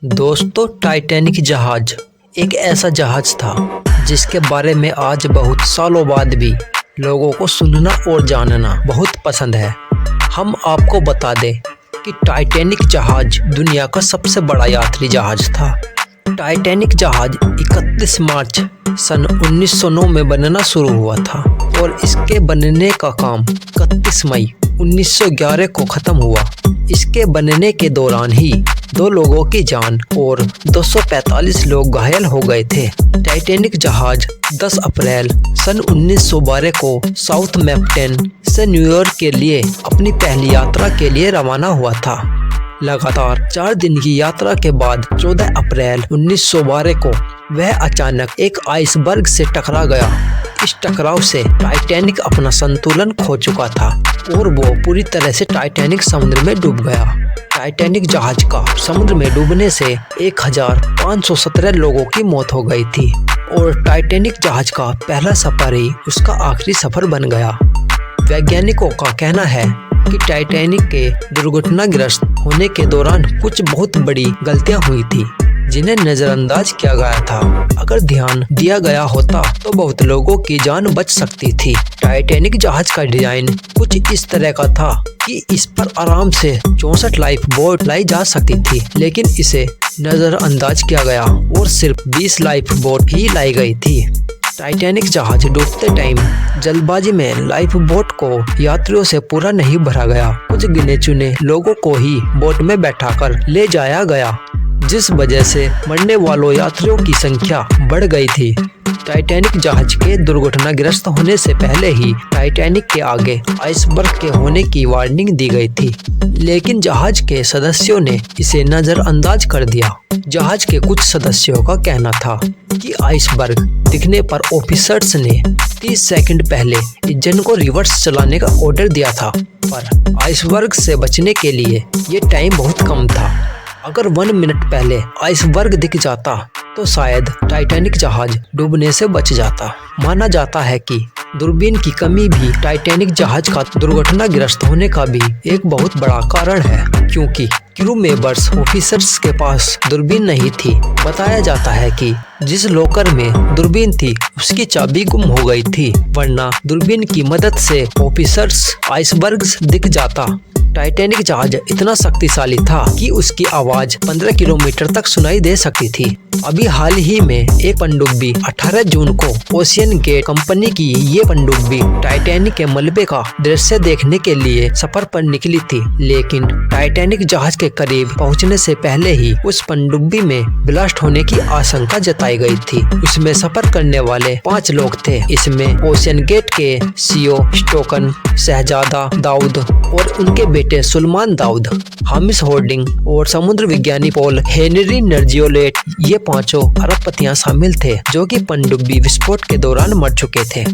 दोस्तों, टाइटैनिक जहाज एक ऐसा जहाज था जिसके बारे में आज बहुत सालों बाद भी लोगों को सुनना और जानना बहुत पसंद है। हम आपको बता दें कि टाइटैनिक जहाज दुनिया का सबसे बड़ा यात्री जहाज था। टाइटैनिक जहाज 31 मार्च सन 1909 में बनना शुरू हुआ था और इसके बनने का काम 31 मई 1911 को ख़त्म हुआ। इसके बनने के दौरान ही 2 लोगों की जान और 245 लोग घायल हो गए थे। टाइटैनिक जहाज 10 अप्रैल सन 1912 को साउथम्प्टन से न्यूयॉर्क के लिए अपनी पहली यात्रा के लिए रवाना हुआ था। लगातार 4 दिन की यात्रा के बाद 14 अप्रैल 1912 को वह अचानक एक आइसबर्ग से टकरा गया। इस टकराव से टाइटैनिक अपना संतुलन खो चुका था और वो पूरी तरह से टाइटैनिक समुद्र में डूब गया। टाइटैनिक जहाज का समुद्र में डूबने से 1517 लोगों की मौत हो गई थी और टाइटैनिक जहाज का पहला सफर ही उसका आखिरी सफर बन गया। वैज्ञानिकों का कहना है कि टाइटैनिक के दुर्घटनाग्रस्त होने के दौरान कुछ बहुत बड़ी गलतियां हुई थी जिन्हें नजरअंदाज किया गया था। अगर ध्यान दिया गया होता तो बहुत लोगों की जान बच सकती थी। टाइटैनिक जहाज का डिजाइन कुछ इस तरह का था कि इस पर आराम से 64 लाइफ बोट लाई जा सकती थी, लेकिन इसे नजरअंदाज किया गया और सिर्फ 20 लाइफ बोट ही लाई गई थी। टाइटैनिक जहाज डूबते टाइम जल्दबाजी में लाइफ बोट को यात्रियों से पूरा नहीं भरा गया। कुछ गिने चुने लोगों को ही बोट में बैठाकर ले जाया गया, जिस वजह से मरने वालों यात्रियों की संख्या बढ़ गई थी। टाइटैनिक जहाज के दुर्घटनाग्रस्त होने से पहले ही टाइटैनिक के आगे आइसबर्ग के होने की वार्निंग दी गई थी, लेकिन जहाज के सदस्यों ने इसे नजरअंदाज कर दिया। जहाज के कुछ सदस्यों का कहना था कि आइसबर्ग दिखने पर ऑफिसर्स ने 30 सेकंड पहले इंजन को रिवर्स चलाने का ऑर्डर दिया था, पर आइसबर्ग से बचने के लिए ये टाइम बहुत कम था। अगर 1 मिनट पहले आइसबर्ग दिख जाता तो शायद टाइटैनिक जहाज डूबने से बच जाता। माना जाता है कि दूरबीन की कमी भी टाइटैनिक जहाज का दुर्घटनाग्रस्त होने का भी एक बहुत बड़ा कारण है, क्योंकि क्रू मेंबर्स ऑफिसर्स के पास दूरबीन नहीं थी। बताया जाता है कि जिस लॉकर में दूरबीन थी उसकी चाबी गुम हो गई थी, वरना दूरबीन की मदद से ऑफिसर्स आइसबर्ग दिख जाता। टाइटैनिक जहाज इतना शक्तिशाली था कि उसकी आवाज 15 किलोमीटर तक सुनाई दे सकती थी। अभी हाल ही में एक पनडुब्बी 18 जून को ओशियन गेट कंपनी की ये पनडुब्बी टाइटैनिक के मलबे का दृश्य देखने के लिए सफर पर निकली थी, लेकिन टाइटैनिक जहाज के करीब पहुंचने से पहले ही उस पनडुब्बी में ब्लास्ट होने की आशंका जताई गई थी। उसमें सफर करने वाले 5 लोग थे। इसमें ओशियन गेट के सीईओ स्टोकन, शहजादा दाऊद और उनके बेटे सुलेमान दाऊद, हामिश होल्डिंग और समुद्र विज्ञानी पॉल हेनरी नर्जियोलेट, ये 5 अरबपतियां शामिल थे जो कि पनडुब्बी विस्फोट के दौरान मर चुके थे।